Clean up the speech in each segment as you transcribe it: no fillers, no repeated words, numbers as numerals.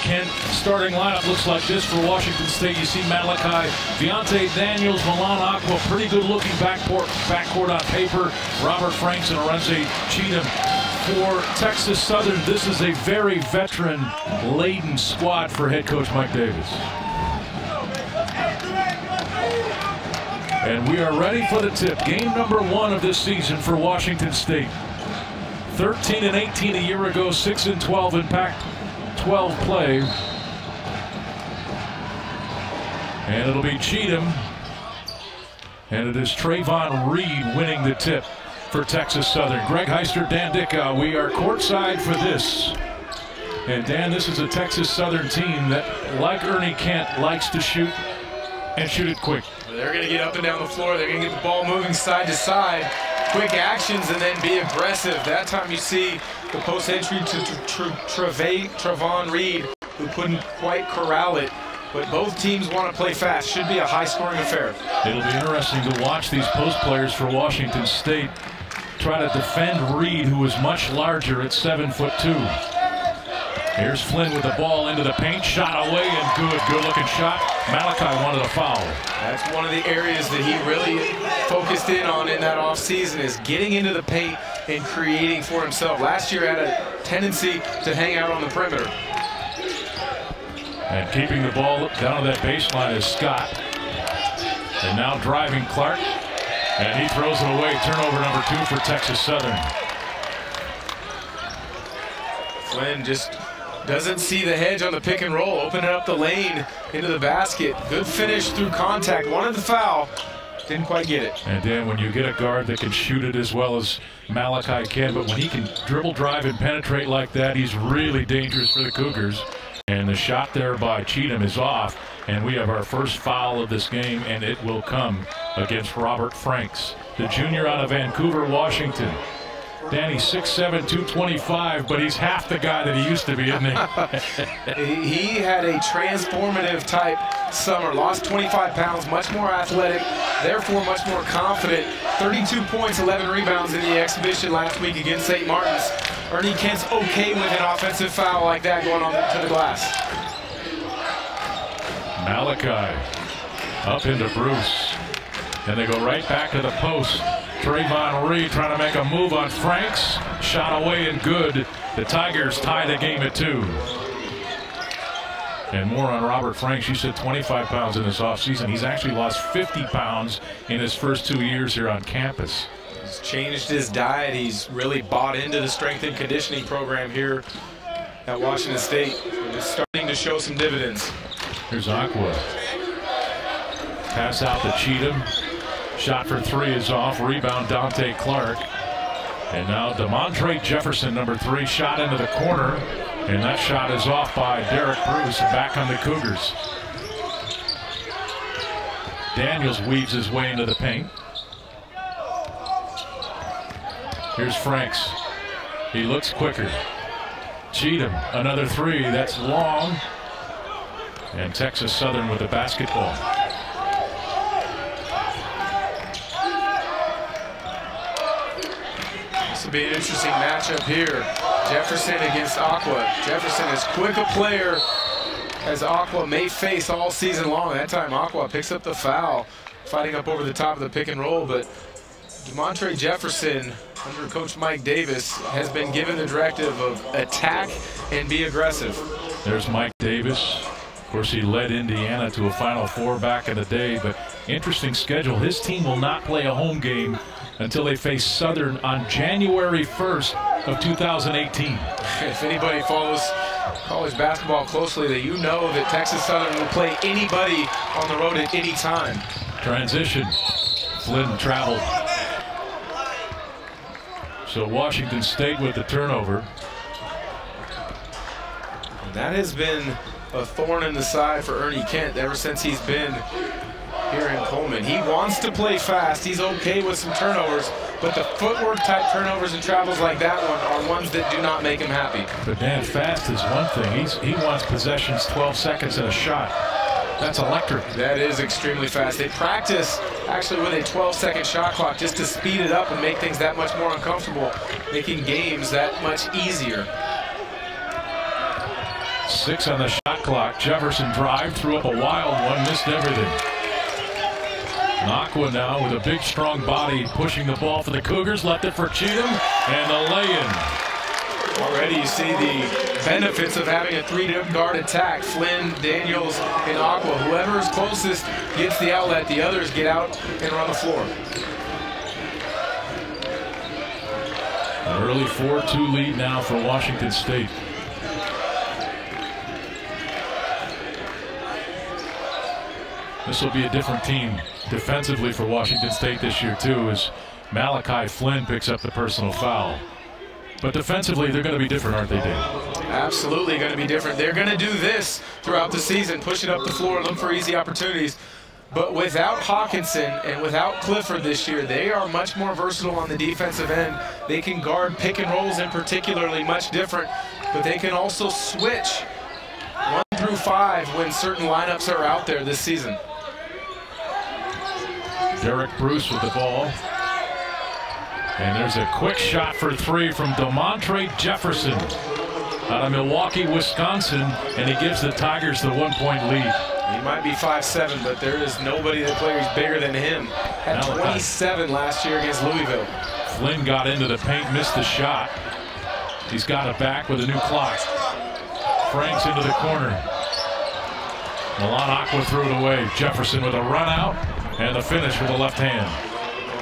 Kent. Starting lineup looks like this for Washington State. You see Malachi, Donte Daniels, Milan Aqua, pretty good looking backcourt on paper. Robert Franks and Arenze Cheatham. For Texas Southern, this is a very veteran-laden squad for head coach Mike Davis. And we are ready for the tip. Game number 1 of this season for Washington State. 13-18 a year ago, 6-12 in Pac-12 play. And it'll be Cheatham. And it is Trayvon Reed winning the tip for Texas Southern. Greg Heister, Dan Dickow, we are courtside for this. And Dan, this is a Texas Southern team that, like Ernie Kent, likes to shoot and shoot it quick. They're going to get up and down the floor. They're going to get the ball moving side to side. Quick actions and then be aggressive. That time you see the post entry to Trayvon Reed, who couldn't quite corral it. But both teams want to play fast. Should be a high-scoring affair. It'll be interesting to watch these post players for Washington State try to defend Reed, who is much larger at 7'2". Here's Flynn with the ball into the paint, shot away, and good looking shot. Malachi wanted a foul. That's one of the areas that he really focused in on in that offseason, is getting into the paint and creating for himself. Last year had a tendency to hang out on the perimeter. And keeping the ball down to that baseline is Scott. And now driving Clark. And he throws it away. Turnover number 2 for Texas Southern. Flynn just doesn't see the hedge on the pick and roll, opening up the lane into the basket. Good finish through contact. Wanted the foul, didn't quite get it. And then when you get a guard that can shoot it as well as Malachi can, but when he can dribble, drive, and penetrate like that, he's really dangerous for the Cougars. And the shot there by Cheatham is off, and we have our first foul of this game, and it will come against Robert Franks, the junior out of Vancouver, Washington. Danny, 6'7", 225, but he's half the guy that he used to be, isn't he? He had a transformative type summer. Lost 25 pounds, much more athletic, therefore much more confident. 32 points, 11 rebounds in the exhibition last week against St. Martin's. Ernie Kent's okay with an offensive foul like that going on to the glass. Malachi up into Bruce. And they go right back to the post. Trayvon Reed trying to make a move on Franks. Shot away and good. The Tigers tie the game at 2. And more on Robert Franks. You said 25 pounds in this offseason. He's actually lost 50 pounds in his first 2 years here on campus. He's changed his diet. He's really bought into the strength and conditioning program here at Washington State. It's starting to show some dividends. Here's Aqua. Pass out to Cheatham. Shot for 3 is off. Rebound Donte Clark. And now DeMontre Jefferson, number 3, shot into the corner. And that shot is off by Derek Bruce. Back on the Cougars. Daniels weaves his way into the paint. Here's Franks. He looks quicker. Cheatham, another 3. That's long. And Texas Southern with the basketball. This will be an interesting matchup here. Jefferson against Aqua. Jefferson as quick a player as Aqua may face all season long. That time Aqua picks up the foul, fighting up over the top of the pick and roll. But DeMontre Jefferson, under Coach Mike Davis, has been given the directive of attack and be aggressive. There's Mike Davis. Of course, he led Indiana to a Final Four back in the day, but interesting schedule. His team will not play a home game until they face Southern on January 1st of 2018. If anybody follows college basketball closely, that you know that Texas Southern will play anybody on the road at any time. Transition. Flynn traveled. So Washington State with the turnover. And that has been a thorn in the side for Ernie Kent ever since he's been here in Coleman. He wants to play fast. He's okay with some turnovers, but the footwork type turnovers and travels like that one are ones that do not make him happy. But Dan, fast is one thing. He wants possessions 12 seconds and a shot. That's electric. That is extremely fast. They practice actually with a 12-second shot clock just to speed it up and make things that much more uncomfortable, making games that much easier. 6 on the shot clock. Jefferson drive, threw up a wild one, missed everything. Aqua now with a big strong body pushing the ball for the Cougars, left it for Cheatham, and the lay-in. Already you see the benefits of having a 3-guard attack. Flynn, Daniels, and Aqua. Whoever is closest gets the outlet. The others get out and run the floor. An early 4-2 lead now for Washington State. This will be a different team defensively for Washington State this year too, as Malachi Flynn picks up the personal foul. But defensively, they're going to be different, aren't they, Dave? Absolutely going to be different. They're going to do this throughout the season, push it up the floor, look for easy opportunities. But without Hawkinson and without Clifford this year, they are much more versatile on the defensive end. They can guard pick and rolls in particularly much different, but they can also switch 1 through 5 when certain lineups are out there this season. Derek Bruce with the ball. And there's a quick shot for 3 from Demontre Jefferson out of Milwaukee, Wisconsin, and he gives the Tigers the 1-point lead. He might be 5'7", but there is nobody that plays bigger than him. Had 27 last year against Louisville. Flynn got into the paint, missed the shot. He's got it back with a new clock. Franks into the corner. Milan Aqua threw it away. Jefferson with a run out and the finish with the left hand.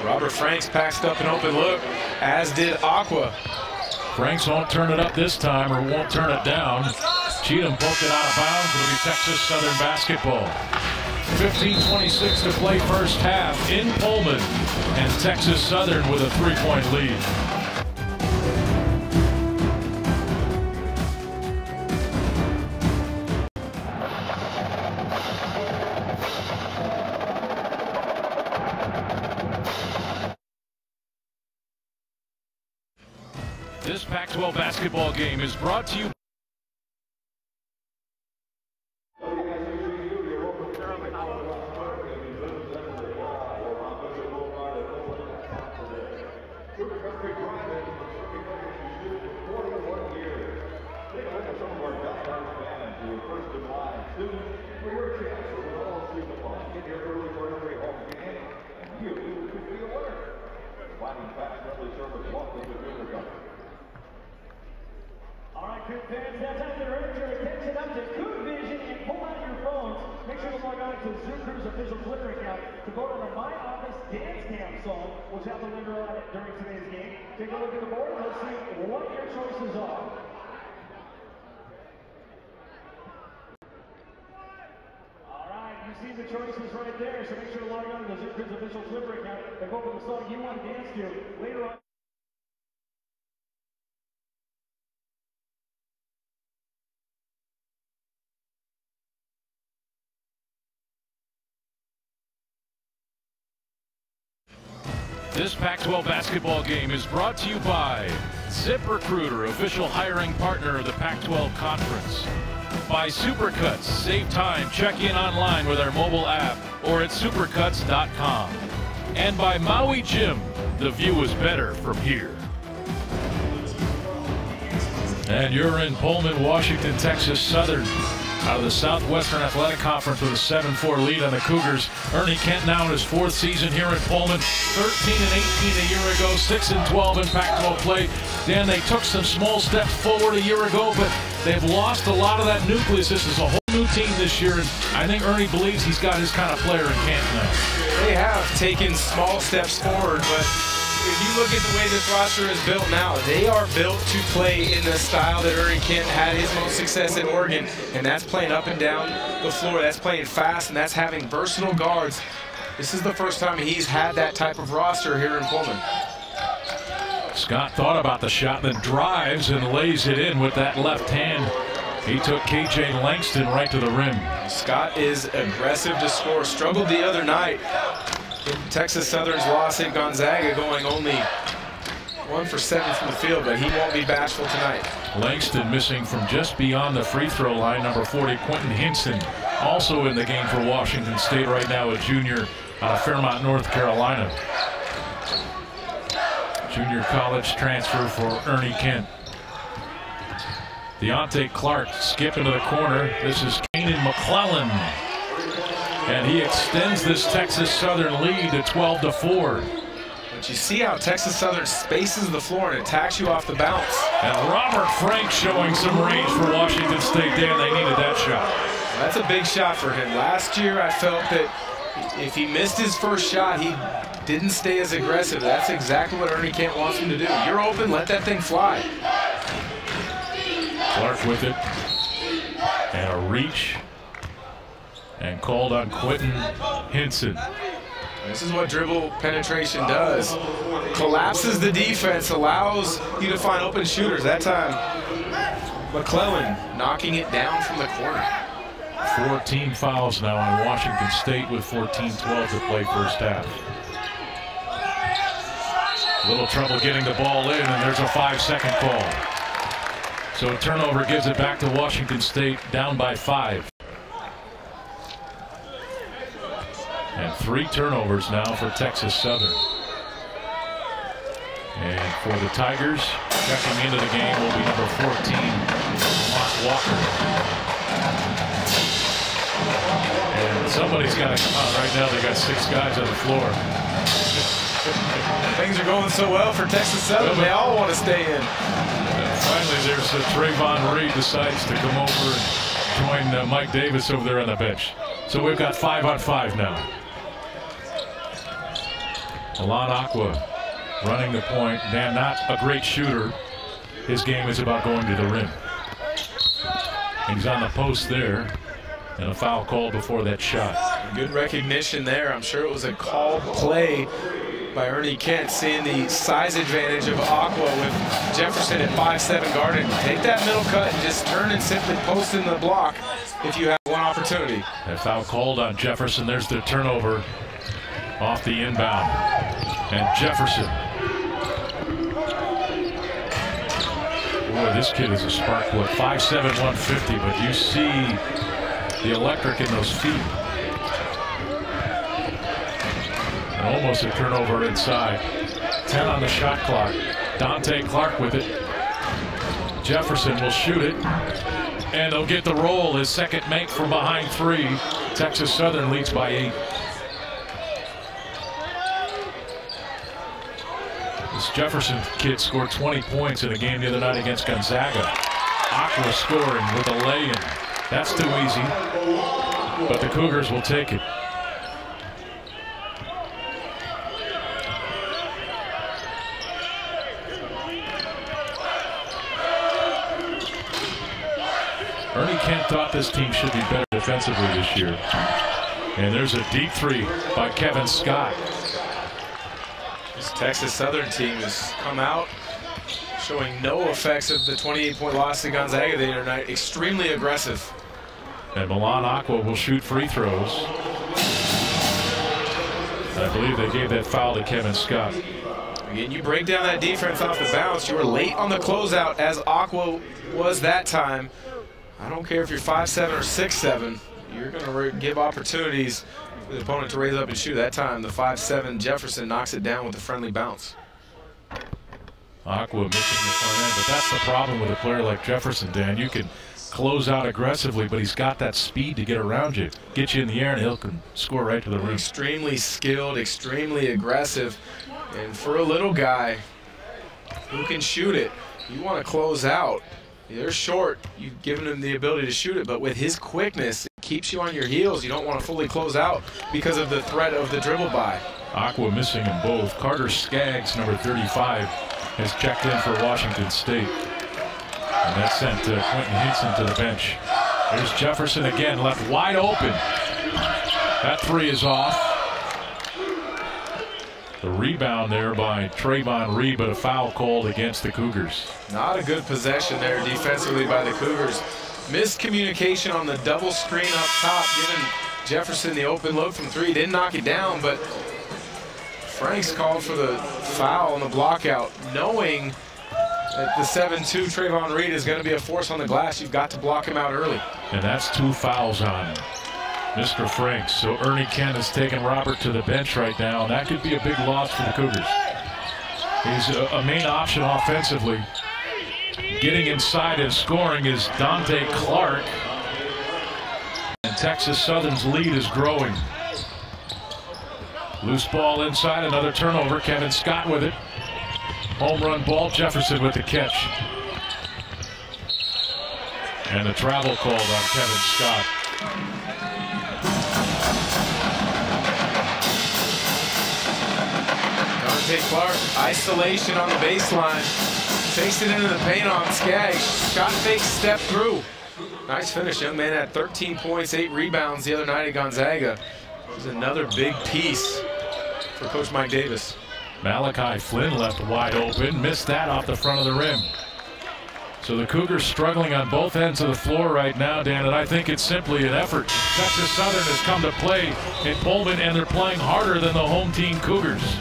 Robert Franks passed up an open look, as did Aqua. Franks won't turn it up this time, or won't turn it down. Cheatham poked it out of bounds. It'll be Texas Southern basketball. 15:26 to play first half in Pullman, and Texas Southern with a 3-point lead. This Pac-12 basketball game is brought to you. Fans, that's time to direct your attention up to Good Vision and pull out your phones. Make sure to log on to Zoo Crew's official Twitter account to vote on the My Office Dance Camp song, which have the winner on it during today's game. Take a look at the board and let's see what your choices are. All right, you see the choices right there, so make sure to log on to the Zoo Crew's official Twitter account and vote for the song you want to dance to later on. This Pac-12 basketball game is brought to you by ZipRecruiter, official hiring partner of the Pac-12 Conference. By Supercuts, save time, check in online with our mobile app or at supercuts.com. And by Maui Gym, the view is better from here. And you're in Pullman, Washington, Texas Southern. Out of the Southwestern Athletic Conference with a 7-4 lead on the Cougars. Ernie Kent now in his 4th season here in Pullman. 13-18 a year ago, 6-12 in Pac-12 play. Dan, they took some small steps forward a year ago, but they've lost a lot of that nucleus. This is a whole new team this year, and I think Ernie believes he's got his kind of player in Kent now. They have taken small steps forward, but if you look at the way this roster is built now, they are built to play in the style that Ernie Kent had his most success at Oregon, and that's playing up and down the floor. That's playing fast, and that's having versatile guards. This is the first time he's had that type of roster here in Pullman. Scott thought about the shot, then drives and lays it in with that left hand. He took KJ Langston right to the rim. Scott is aggressive to score. Struggled the other night. Texas Southern's loss at Gonzaga, going only 1 for 7 from the field, but he won't be bashful tonight. Langston missing from just beyond the free throw line. Number 40, Quentin Hinson, also in the game for Washington State right now, a junior out of Fairmont, North Carolina. Junior college transfer for Ernie Kent. Donte Clark skip into the corner. This is Kanan McClellan. And he extends this Texas Southern lead to 12-4. But you see how Texas Southern spaces the floor and attacks you off the bounce. And Robert Frank showing some range for Washington State. Dan, they needed that shot. That's a big shot for him. Last year, I felt that if he missed his first shot, he didn't stay as aggressive. That's exactly what Ernie Kent wants him to do. You're open, let that thing fly. Clark with it. And a reach. And called on Quentin Hinson. This is what dribble penetration does. Collapses the defense, allows you to find open shooters. That time, McClellan knocking it down from the corner. 14 fouls now on Washington State with 14-12 to play first half. A little trouble getting the ball in, and there's a 5-second call. So turnover gives it back to Washington State, down by 5. And 3 turnovers now for Texas Southern. And for the Tigers, checking into the game will be number 14, Mark Walker. And somebody's got to come out right now. They got 6 guys on the floor. Things are going so well for Texas Southern. They all want to stay in. And finally, there's Trayvon Reed decides to come over and join Mike Davis over there on the bench. So we've got 5-on-5 now. Milan Aqua running the point. Dan, not a great shooter. His game is about going to the rim. He's on the post there. And a foul called before that shot. Good recognition there. I'm sure it was a called play by Ernie Kent, seeing the size advantage of Aqua with Jefferson at 5'7" guarded. Take that middle cut and just turn and simply post in the block if you have one opportunity. That foul called on Jefferson. There's the turnover off the inbound. And Jefferson. Boy, this kid is a spark plug. 5'7", 150, but you see the electric in those feet. And almost a turnover inside. 10 on the shot clock. Donte Clark with it. Jefferson will shoot it. And they'll get the roll. His second make from behind 3. Texas Southern leads by 8. This Jefferson kid scored 20 points in a game the other night against Gonzaga. Aqua scoring with a lay-in. That's too easy, but the Cougars will take it. Ernie Kent thought this team should be better defensively this year. And there's a deep 3 by Kevin Scott. This Texas Southern team has come out showing no effects of the 28-point loss to Gonzaga the other night. Extremely aggressive. And Milan Aqua will shoot free throws. I believe they gave that foul to Kevin Scott. Again, you break down that defense off the bounce. You were late on the closeout, as Aqua was that time. I don't care if you're 5'7" or 6'7". You're going to give opportunities for the opponent to raise up and shoot. That time, the 5'7" Jefferson knocks it down with a friendly bounce. Aqua missing the front end, but that's the problem with a player like Jefferson, Dan. You can close out aggressively, but he's got that speed to get around you, get you in the air, and he'll can score right to the rim. Extremely skilled, extremely aggressive, and for a little guy who can shoot it, you want to close out. They're short. You've given him the ability to shoot it, but with his quickness, it keeps you on your heels. You don't want to fully close out because of the threat of the dribble by. Aqua missing them both. Carter Skaggs, number 35, has checked in for Washington State. And that sent Quentin Hinson to the bench. There's Jefferson again, left wide open. That 3 is off. The rebound there by Trayvon Reed, but a foul called against the Cougars. Not a good possession there defensively by the Cougars. Miscommunication on the double screen up top, giving Jefferson the open look from 3. Didn't knock it down, but Franks called for the foul on the blockout, knowing that the 7'2" Trayvon Reed is going to be a force on the glass. You've got to block him out early. And that's 2 fouls on Mr. Franks. So Ernie Kent has taken Robert to the bench right now, and that could be a big loss for the Cougars. He's a main option offensively, Getting inside and scoring is Donte Clark. And Texas Southern's lead is growing. Loose ball inside, another turnover. Kevin Scott with it. Home run ball, Jefferson with the catch. And the travel called on Kevin Scott. Donte Clark, isolation on the baseline. Takes it into the paint on Skaggs. Shot fake, step through. Nice finish. Young man had 13 points, 8 rebounds the other night at Gonzaga. It was another big piece for Coach Mike Davis. Malachi Flynn left wide open. Missed that off the front of the rim. So the Cougars struggling on both ends of the floor right now, Dan, and I think it's simply an effort. Texas Southern has come to play in Pullman, and they're playing harder than the home team Cougars.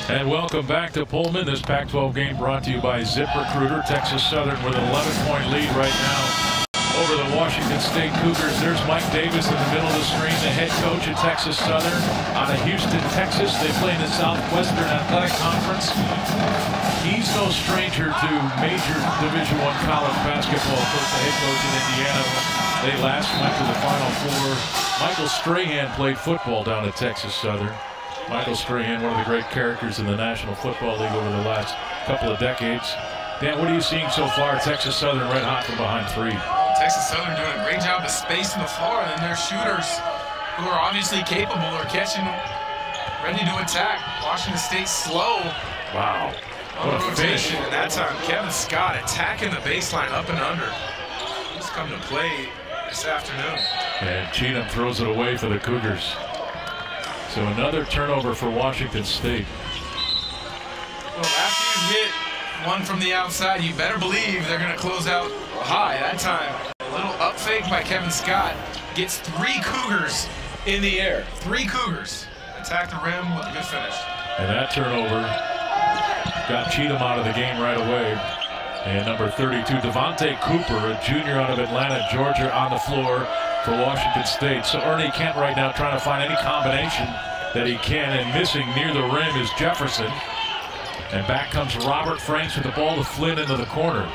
And welcome back to Pullman. This Pac-12 game brought to you by ZipRecruiter. Texas Southern with an 11-point lead right now over the Washington State Cougars. There's Mike Davis in the middle of the screen, the head coach at Texas Southern out of Houston, Texas. They play in the Southwestern Athletic Conference. He's no stranger to major Division I college basketball. Of course, the head coach in Indiana. They last went to the Final Four. Michael Strahan played football down at Texas Southern. Michael Strahan, one of the great characters in the National Football League over the last couple of decades. Dan, what are you seeing so far? Texas Southern red hot from behind three. Texas Southern doing a great job of spacing the floor, and their shooters, who are obviously capable, are catching, ready to attack. Washington State slow. Wow. On the rotation, and that time Kevin Scott attacking the baseline up and under. He's come to play this afternoon. And Cheatham throws it away for the Cougars. So another turnover for Washington State. Well, after you hit one from the outside, you better believe they're going to close out high. That time, a little up fake by Kevin Scott gets 3 Cougars in the air. 3 Cougars attack the rim with a good finish. And that turnover got Cheatham out of the game right away. And number 32, Devontae Cooper, a junior out of Atlanta, Georgia, on the floor for Washington State. So Ernie Kent right now trying to find any combination that he can, and missing near the rim is Jefferson. And back comes Robert Franks with the ball to Flynn into the corner.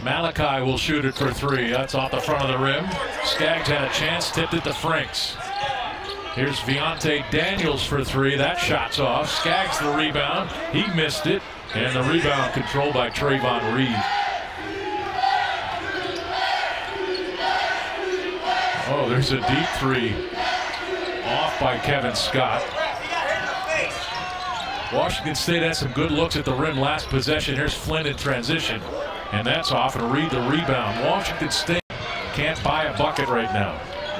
Malachi will shoot it for 3. That's off the front of the rim. Skaggs had a chance, tipped it to Franks. Here's Viante Daniels for 3. That shot's off. Skaggs the rebound. He missed it. And the rebound controlled by Trayvon Reed. Oh, there's a deep 3 off by Kevin Scott. Washington State had some good looks at the rim last possession. Here's Flynn in transition, and that's off, and Reed the rebound. Washington State can't buy a bucket right now.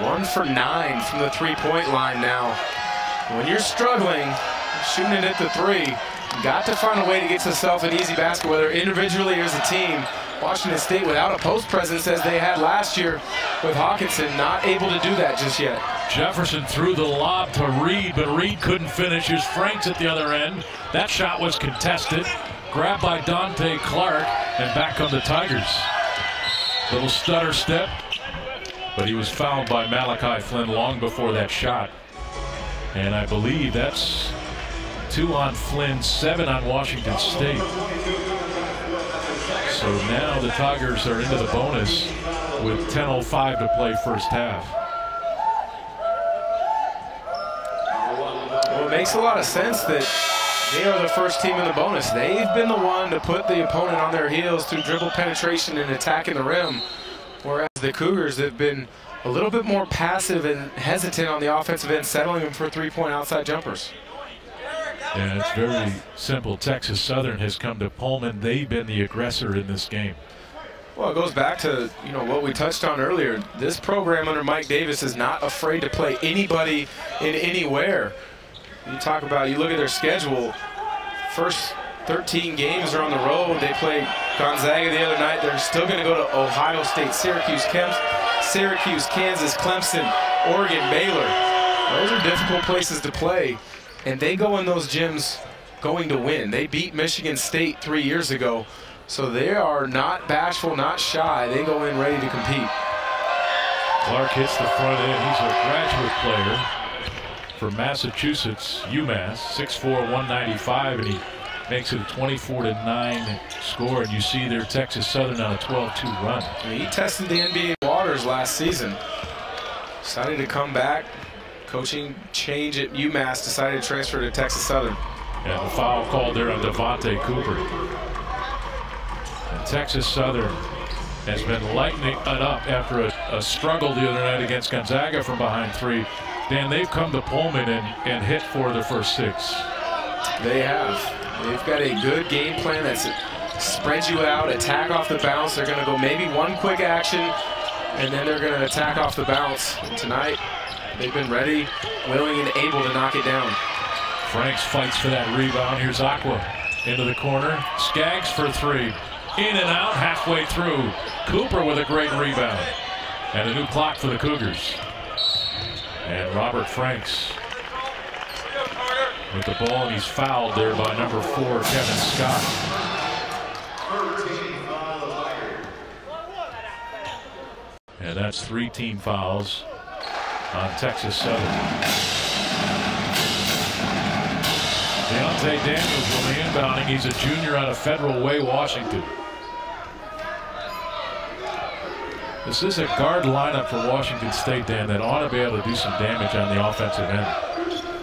1 for 9 from the three-point line now. When you're struggling, shooting it at the three, you got to find a way to get yourself an easy basket, whether individually or as a team. Washington State without a post presence as they had last year with Hawkinson, not able to do that just yet. Jefferson threw the lob to Reed, but Reed couldn't finish. Here's Franks at the other end. That shot was contested. Grabbed by Donte Clark, and back come the Tigers. Little stutter step, but he was fouled by Malachi Flynn long before that shot. And I believe that's 2 on Flynn, 7 on Washington State. So now the Tigers are into the bonus with 10:05 to play first half. Well, it makes a lot of sense that they are the first team in the bonus. They've been the one to put the opponent on their heels through dribble penetration and attacking the rim, whereas the Cougars have been a little bit more passive and hesitant on the offensive end, settling them for three-point outside jumpers. Yeah, it's very simple. Texas Southern has come to Pullman. They've been the aggressor in this game. Well, it goes back to, what we touched on earlier. This program under Mike Davis is not afraid to play anybody in anywhere. You look at their schedule, first 13 games are on the road. They played Gonzaga the other night. They're still going to go to Ohio State, Syracuse, Kansas, Clemson, Oregon, Baylor. Those are difficult places to play. And they go in those gyms going to win. They beat Michigan State 3 years ago. So they are not bashful, not shy. They go in ready to compete. Clark hits the front end. He's a graduate player for Massachusetts, UMass, 6'4", 195, and he makes it a 24-9 score. And you see there Texas Southern on a 12-2 run. He tested the NBA waters last season. Decided to come back. Coaching change at UMass, decided to transfer to Texas Southern. And the foul called there on Devontae Cooper. And Texas Southern has been lightening it up after a struggle the other night against Gonzaga from behind 3. Dan, they've come to Pullman and hit for their first 6. They have. They've got a good game plan that spreads you out, attack off the bounce. They're going to go maybe one quick action, and then they're going to attack off the bounce. And tonight, they've been ready, willing, and able to knock it down. Franks fights for that rebound. Here's Aqua into the corner. Skaggs for 3. In and out, halfway through. Cooper with a great rebound. And a new clock for the Cougars. And Robert Franks with the ball, and he's fouled there by number 4, Kevin Scott. And that's 3 team fouls on Texas Southern. Deontay Daniels will be inbounding. He's a junior out of Federal Way, Washington. This is a guard lineup for Washington State, Dan, that ought to be able to do some damage on the offensive end.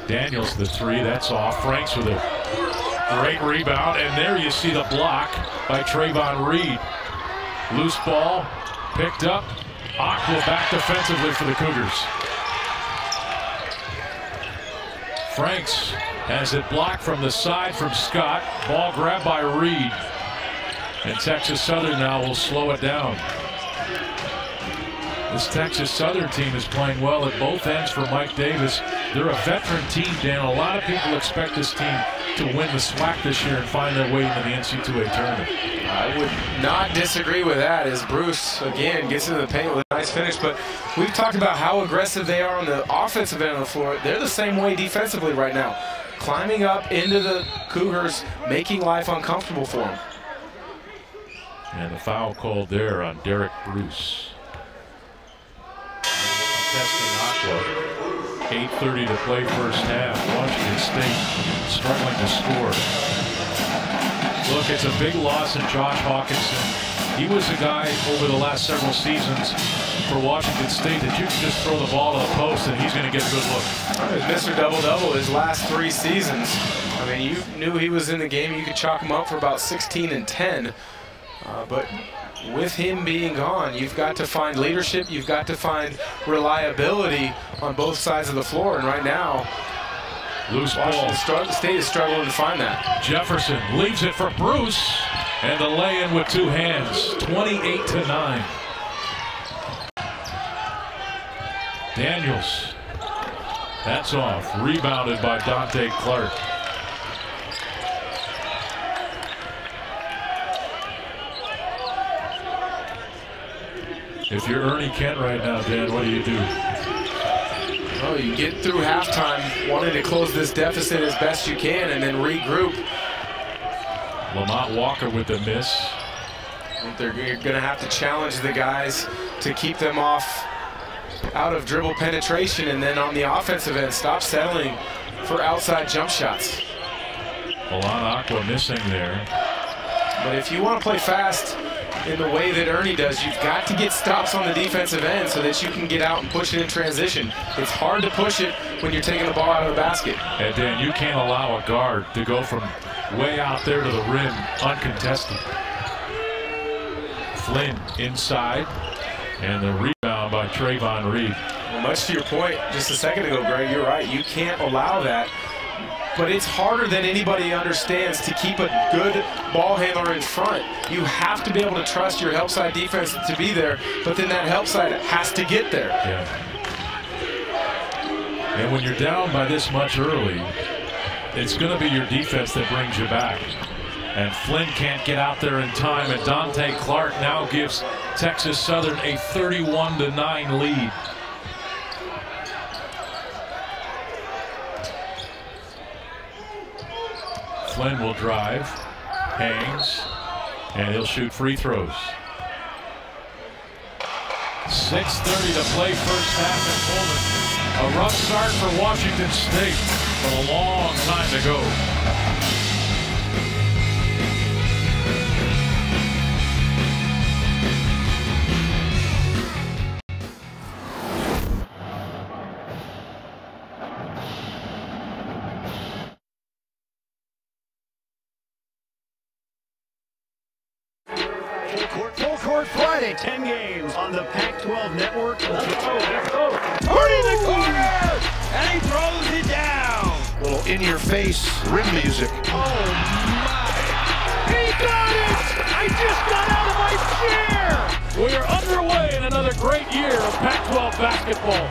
Daniels the 3, that's off. Franks with a great rebound, and there you see the block by Trayvon Reed. Loose ball, picked up. Aqua back defensively for the Cougars. Franks has it blocked from the side from Scott. Ball grabbed by Reed. And Texas Southern now will slow it down. This Texas Southern team is playing well at both ends for Mike Davis. They're a veteran team, Dan. A lot of people expect this team to win the SWAC this year and find their way into the NCAA tournament. I would not disagree with that, as Bruce, again, gets into the paint with a nice finish. But we've talked about how aggressive they are on the offensive end of the floor. They're the same way defensively right now. Climbing up into the Cougars, making life uncomfortable for them. And the foul called there on Derek Bruce. Testing Aqua. 8:30 to play first half. Washington State struggling to score. Look, it's a big loss in Josh Hawkinson. He was a guy over the last several seasons for Washington State that you can just throw the ball to the post and he's going to get a good look. Mr. Double-Double his last 3 seasons. I mean, you knew he was in the game. You could chalk him up for about 16 and 10. But with him being gone, you've got to find leadership. You've got to find reliability on both sides of the floor. And right now, Loose ball. Washington State is struggling to find that. Jefferson leaves it for Bruce, and the lay-in with two hands, 28-9. Daniels, that's off, rebounded by Donte Clark. If you're Ernie Kent right now, Dan, what do you do? Well, you get through halftime wanting to close this deficit as best you can and then regroup. Lamont Walker with the miss. I think they're going to have to challenge the guys to keep them out of dribble penetration, and then on the offensive end, stop settling for outside jump shots. Milan Aqua missing there. But if you want to play fast in the way that Ernie does, you've got to get stops on the defensive end so that you can get out and push it in transition. It's hard to push it when you're taking the ball out of the basket. And Dan, you can't allow a guard to go from way out there to the rim uncontested. Flynn inside, and the rebound by Trayvon Reed. Well, much to your point just a second ago, Greg, you're right. You can't allow that. But it's harder than anybody understands to keep a good ball handler in front. You have to be able to trust your help side defense to be there, but then that help side has to get there. Yeah. And when you're down by this much early, it's going to be your defense that brings you back. And Flynn can't get out there in time, and Donte Clark now gives Texas Southern a 31-9 lead. Flynn will drive, hangs, and he'll shoot free throws. 6:30 to play first half in Pullman. A rough start for Washington State, but a long time to go. Full court Friday, 10 games on the Pac-12 network. Let's go. Turning the corner, and he throws it down. Little in-your-face rim music. Oh my! He got it! I just got out of my chair. We are underway in another great year of Pac-12 basketball.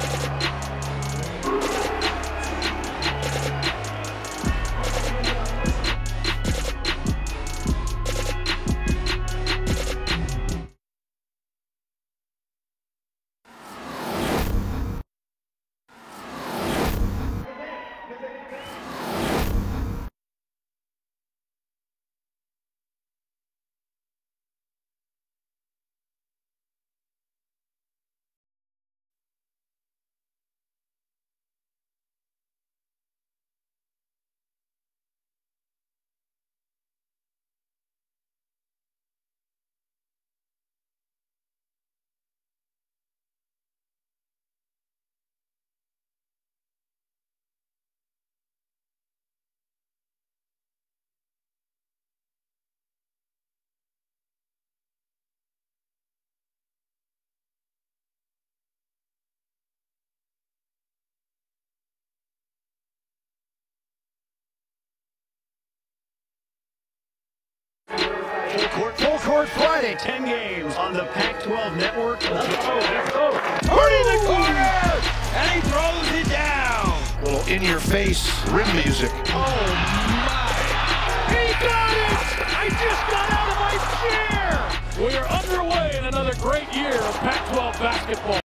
Full court Friday, 10 games on the Pac-12 network. Let's go. Turning the corner, and he throws it down. Little in-your-face rim music. Oh my! He got it! I just got out of my chair. We are underway in another great year of Pac-12 basketball.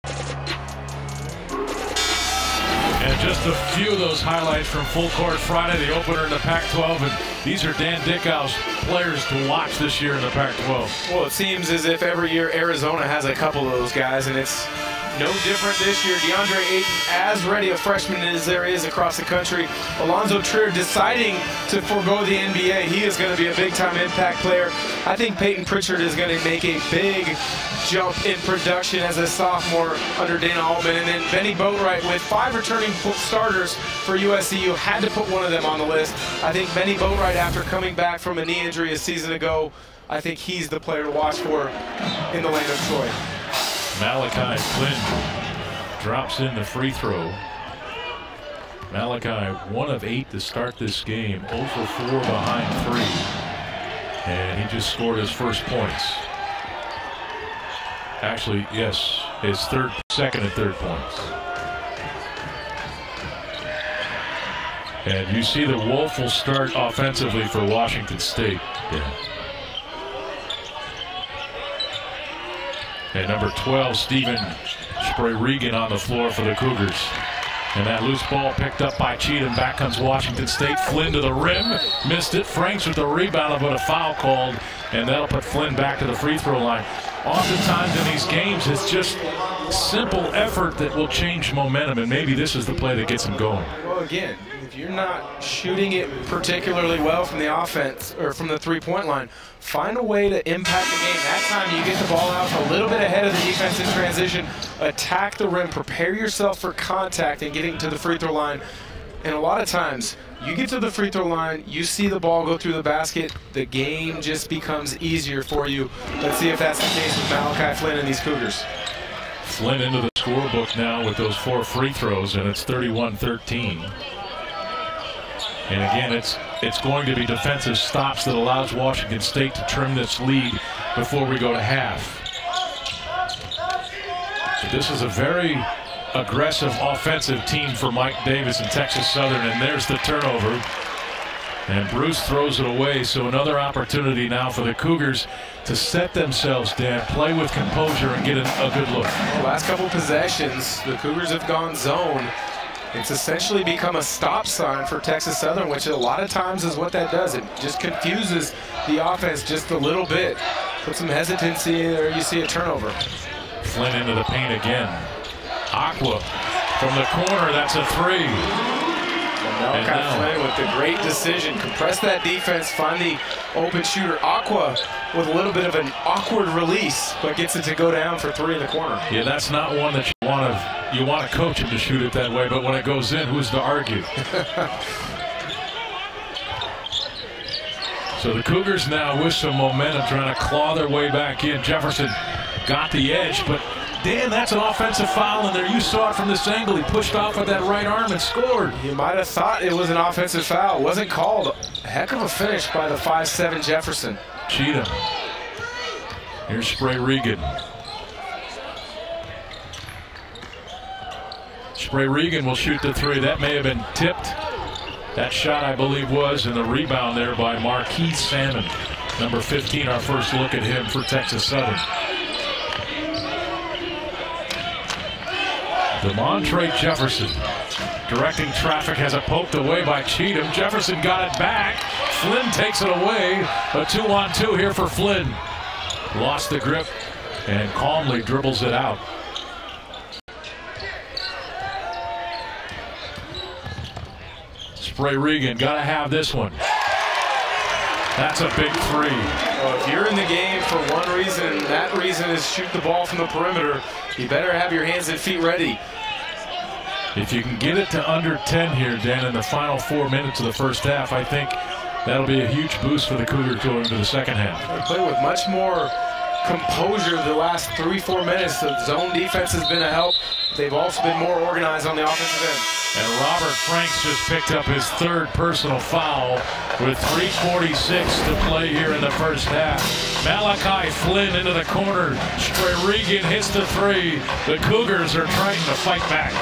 And just a few of those highlights from Full Court Friday, the opener in the Pac-12, and these are Dan Dickau's players to watch this year in the Pac-12. Well, it seems as if every year Arizona has a couple of those guys, and it's no different this year. DeAndre Ayton, as ready a freshman as there is across the country. Alonzo Trier deciding to forego the NBA. He is going to be a big-time impact player. I think Peyton Pritchard is going to make a big jump in production as a sophomore under Dana Altman. And then Benny Boatwright, with 5 returning starters for USC, you had to put one of them on the list. I think Benny Boatwright, after coming back from a knee injury a season ago, I think he's the player to watch for in the land of Troy. Malachi Flynn drops in the free throw. Malachi 1 of 8 to start this game, 0 for 4 behind 3, and he just scored his first points. Actually, yes, his second and third points. And you see the woeful start offensively for Washington State. Yeah. And number 12, Stephen Spray-Regan on the floor for the Cougars. And that loose ball picked up by Cheatham. Back comes Washington State. Flynn to the rim. Missed it. Franks with the rebound, but a foul called. And that'll put Flynn back to the free throw line. Oftentimes in these games, it's just simple effort that will change momentum. And maybe this is the play that gets them going. Well, again, if you're not shooting it particularly well from the offense or from the three-point line, find a way to impact the game. That time you get the ball out a little bit ahead of the defense in transition, attack the rim, prepare yourself for contact and getting to the free throw line. And a lot of times, you get to the free throw line, you see the ball go through the basket, the game just becomes easier for you. Let's see if that's the case with Malachi Flynn and these Cougars. Flynn into the scorebook now with those 4 free throws, and it's 31-13. And again, it's going to be defensive stops that allows Washington State to trim this lead before we go to half. But this is a very aggressive offensive team for Mike Davis and Texas Southern, and there's the turnover. And Bruce throws it away, so another opportunity now for the Cougars to set themselves down, play with composure, and get a good look. Well, last couple possessions, the Cougars have gone zone. It's essentially become a stop sign for Texas Southern, which a lot of times is what that does. It just confuses the offense just a little bit. Put some hesitancy in there, you see a turnover. Flynn into the paint again. Aqua from the corner, that's a 3. Malachi Flynn with the great decision. Compress that defense, find the open shooter. Aqua with a little bit of an awkward release, but gets it to go down for 3 in the corner. Yeah, that's not one that you want to coach him to shoot it that way, but when it goes in, who's to argue? So the Cougars now with some momentum trying to claw their way back in. Jefferson got the edge, but Dan, that's an offensive foul in there. You saw it from this angle. He pushed off with that right arm and scored. You might have thought it was an offensive foul. It wasn't called. A heck of a finish by the 5'7" Jefferson. Cheatham. Here's Spray-Regan. Spray-Regan will shoot the 3. That may have been tipped. That shot, I believe, was, and the rebound there by Marquise Salmon. Number 15, our first look at him for Texas Southern. DeMontre Jefferson directing traffic, has it poked away by Cheatham. Jefferson got it back. Flynn takes it away. A 2-on-2 here for Flynn. Lost the grip and calmly dribbles it out. Spray-Regan, got to have this one. That's a big 3. Well, if you're in the game for one reason, that reason is shoot the ball from the perimeter, you better have your hands and feet ready. If you can get it to under 10 here, Dan, in the final 4 minutes of the first half, I think that'll be a huge boost for the Cougars going into the second half. They play with much more composure the last 3-4 minutes. The zone defense has been a help. They've also been more organized on the offensive end. And Robert Franks just picked up his 3rd personal foul with 3:46 to play here in the first half. Malachi Flynn into the corner. Spray-Regan hits the 3. The Cougars are trying to fight back.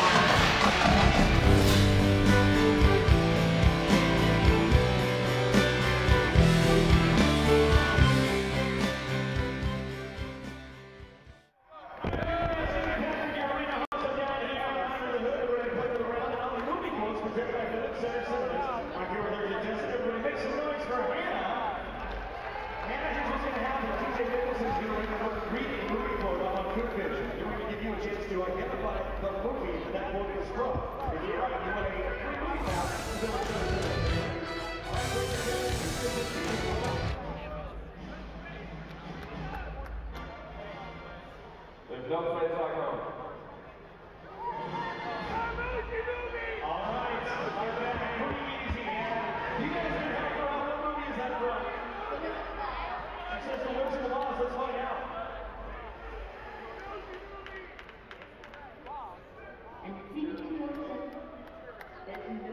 And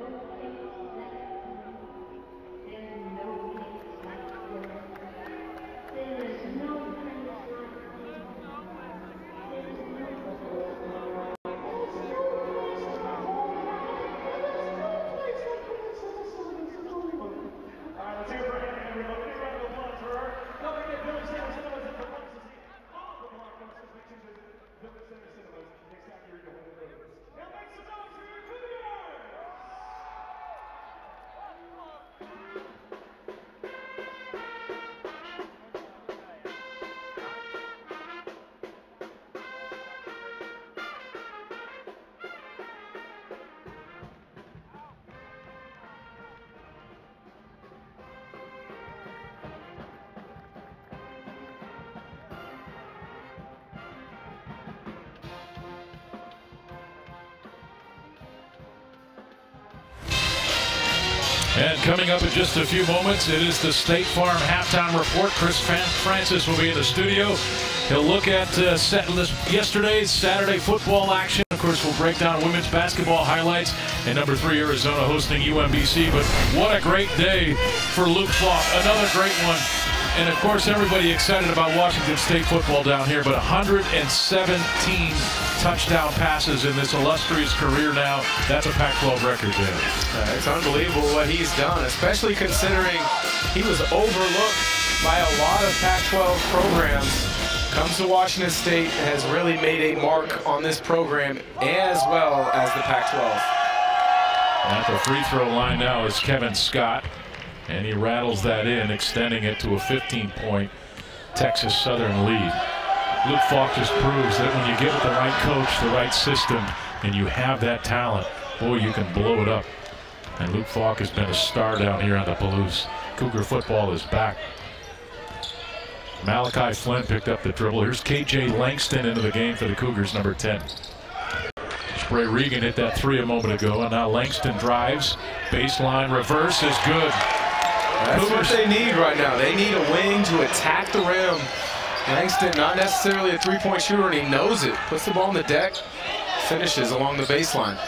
And coming up in just a few moments, it is the State Farm halftime report. Chris Francis will be in the studio. He'll look at yesterday's Saturday football action. Of course, we'll break down women's basketball highlights. And number 3, Arizona hosting UMBC. But what a great day for Luke Falk. Another great one. And, of course, everybody excited about Washington State football down here. But 117 touchdown passes in this illustrious career now. That's a Pac-12 record there. It's unbelievable what he's done, especially considering he was overlooked by a lot of Pac-12 programs. Comes to Washington State, has really made a mark on this program as well as the Pac-12. At the free throw line now is Kevin Scott, and he rattles that in, extending it to a 15-point Texas Southern lead. Luke Falk just proves that when you get with the right coach, the right system, and you have that talent, boy, you can blow it up. And Luke Falk has been a star down here on the Palouse. Cougar football is back. Malachi Flynn picked up the dribble. Here's KJ Langston into the game for the Cougars, number 10. Spray Regan hit that 3 a moment ago, and now Langston drives. Baseline reverse is good. That's Cougars, what they need right now. They need a wing to attack the rim. Langston, not necessarily a three-point shooter, and he knows it. Puts the ball on the deck, finishes along the baseline.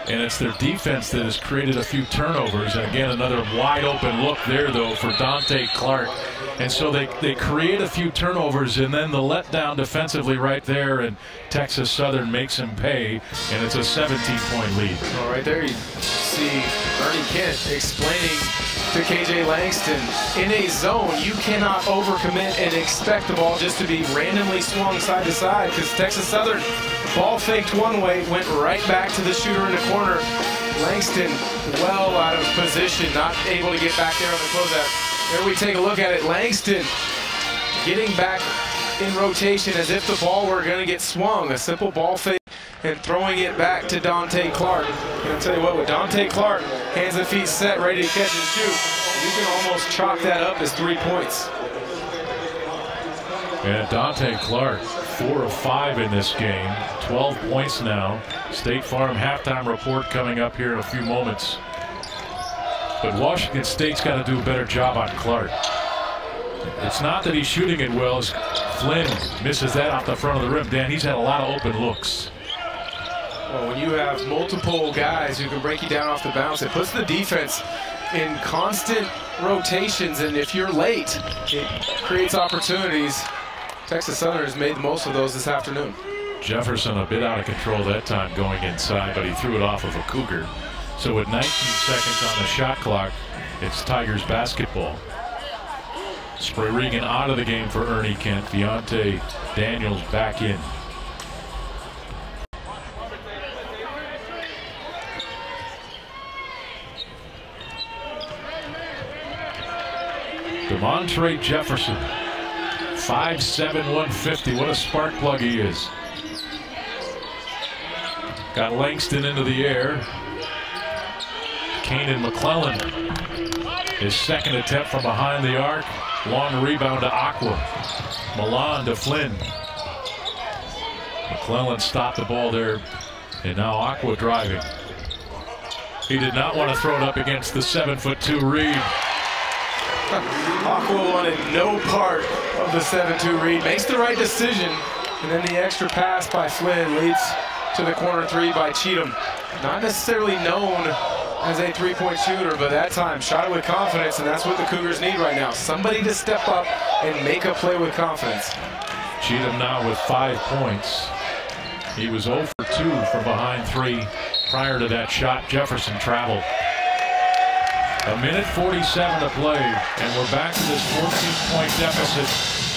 And it's their defense that has created a few turnovers. And again, another wide open look there, though, for Donte Clark. And so they create a few turnovers, and then the letdown defensively right there, and Texas Southern makes him pay, and it's a 17-point lead. Well, right there you see Ernie Kent explaining to KJ Langston, in a zone, you cannot overcommit and expect the ball just to be randomly swung side to side, because Texas Southern ball faked one way, went right back to the shooter in the corner. Langston well out of position, not able to get back there on the closeout. There we take a look at it. Langston getting back in rotation as if the ball were going to get swung. A simple ball fake and throwing it back to Donte Clark. And I'll tell you what, with Donte Clark, hands and feet set, ready to catch and shoot, you can almost chalk that up as 3 points. And Donte Clark, 4 of 5 in this game, 12 points now. State Farm halftime report coming up here in a few moments. But Washington State's got to do a better job on Clark. It's not that he's shooting it well, as Flynn misses that off the front of the rim. Dan, he's had a lot of open looks. Well, when you have multiple guys who can break you down off the bounce, it puts the defense in constant rotations, and if you're late, it creates opportunities. Texas Southern has made the most of those this afternoon. Jefferson a bit out of control that time going inside, but he threw it off of a Cougar. So with 19 seconds on the shot clock, it's Tigers basketball. Spray Regan out of the game for Ernie Kent. Deontay Daniels back in. DeMontre Jefferson, 5'7", 150. What a spark plug he is. Got Langston into the air. Kanan McClellan, his second attempt from behind the arc. Long rebound to Aqua. Milan to Flynn. McClellan stopped the ball there, and now Aqua driving. He did not want to throw it up against the 7'2" Reed. Aqua wanted no part of the 7'2" Reed. Makes the right decision, and then the extra pass by Flynn leads to the corner 3 by Cheatham. Not necessarily known as a three-point shooter, but that time shot it with confidence, and that's what the Cougars need right now. Somebody to step up and make a play with confidence. Cheatham now with 5 points. He was 0 for 2 from behind 3 prior to that shot. Jefferson traveled. 1:47 to play, and we're back to this 14-point deficit,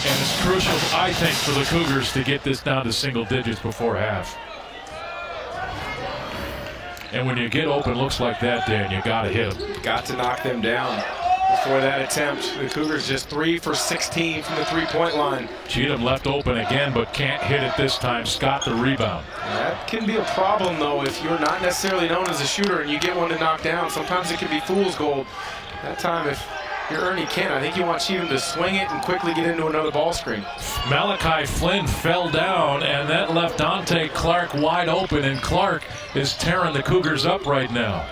and it's crucial, I think, for the Cougars to get this down to single digits before half. And when you get open looks like that, Dan, you got to hit them. Got to knock them down before that attempt. The Cougars just 3 for 16 from the three-point line. Cheatham left open again, but can't hit it this time. Scott the rebound. That can be a problem, though, if you're not necessarily known as a shooter and you get one to knock down. Sometimes it can be fool's gold. That time, if you're Ernie Kent, I think you want Cheatham to swing it and quickly get into another ball screen. Malachi Flynn fell down, and that left Donte Clark wide open, and Clark is tearing the Cougars up right now.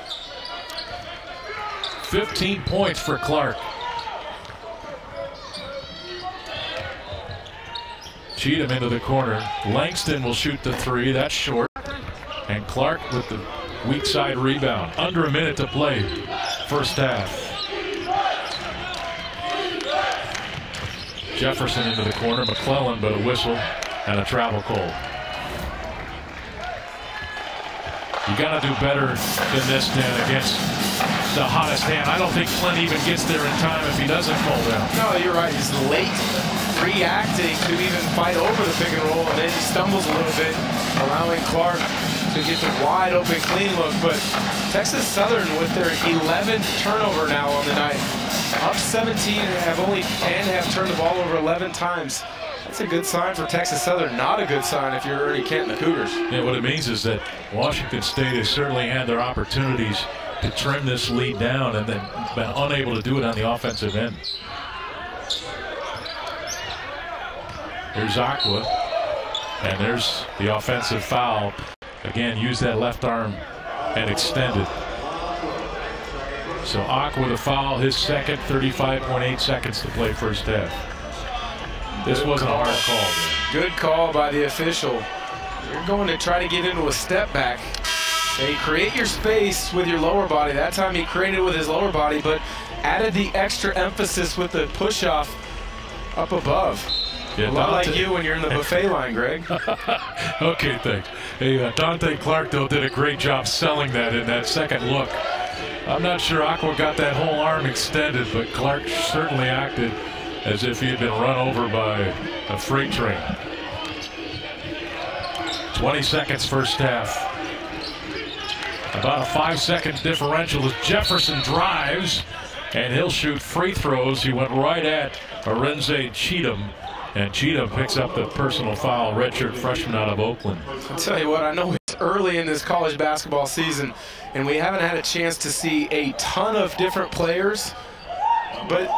15 points for Clark. Cheatham into the corner. Langston will shoot the three. That's short. And Clark with the weak side rebound. Under a minute to play. First half. Jefferson into the corner. McClellan, but a whistle and a travel call. You got to do better than this, Dan, against the hottest hand. I don't think Flynn even gets there in time if he doesn't fall down. No, you're right. He's late reacting to even fight over the pick and roll, and then he stumbles a little bit, allowing Clark to get the wide open clean look. But Texas Southern with their 11th turnover now on the night, up 17 and have turned the ball over 11 times. That's a good sign for Texas Southern. Not a good sign if you're Ernie Kent and the Cougars. Yeah, what it means is that Washington State has certainly had their opportunities to trim this lead down and then been unable to do it on the offensive end. There's Aqua, and there's the offensive foul. Again, use that left arm and extend it. So Aqua the foul, his second, 35.8 seconds to play first half. This wasn't a hard call. Good call by the official. You're going to try to get into a step back. They create your space with your lower body. That time he created with his lower body, but added the extra emphasis with the push-off up above. Yeah, a lot like you when you're in the buffet line, Greg. Okay, thanks. Hey, Donte Clark, though, did a great job selling that in that second look. I'm not sure Aqua got that whole arm extended, but Clark certainly acted as if he had been run over by a freight train. 20 seconds first half. About a 5-second differential as Jefferson drives, and he'll shoot free throws. He went right at Arenze Cheatham, and Cheatham picks up the personal foul, redshirt freshman out of Oakland. I'll tell you what, I know it's early in this college basketball season, and we haven't had a chance to see a ton of different players, but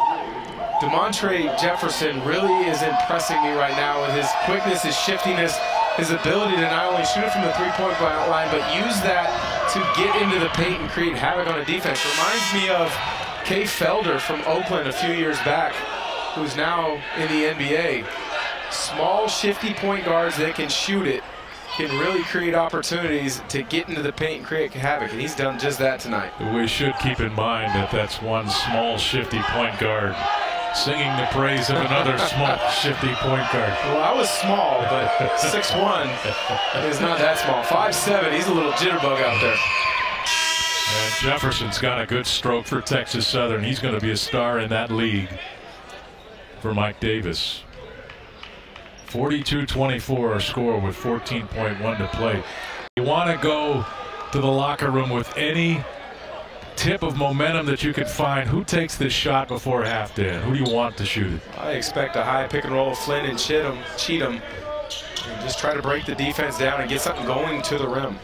DeMontre Jefferson really is impressing me right now with his quickness, his shiftiness, his ability to not only shoot it from the three-point line, but use that to get into the paint and create havoc on a defense. Reminds me of Kay Felder from Oakland a few years back, who's now in the NBA. Small, shifty point guards that can shoot it, can really create opportunities to get into the paint and create havoc, and he's done just that tonight. We should keep in mind that that's one small, shifty point guard singing the praise of another small, shifty point guard. Well, I was small, but 6'1" is not that small. 5'7", he's a little jitterbug out there. And Jefferson's got a good stroke for Texas Southern. He's going to be a star in that league for Mike Davis. 42-24 our score with 14.1 to play. You want to go to the locker room with any tip of momentum that you could find. Who takes this shot before half, Dan? Who do you want to shoot it? I expect a high pick and roll of Flynn and Cheatham. And just try to break the defense down and get something going to the rim.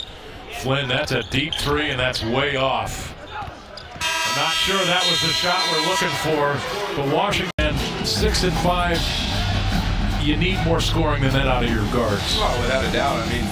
Flynn, that's a deep three, and that's way off. I'm not sure that was the shot we're looking for, but Washington 6-5. You need more scoring than that out of your guards. Oh, without a doubt. I mean,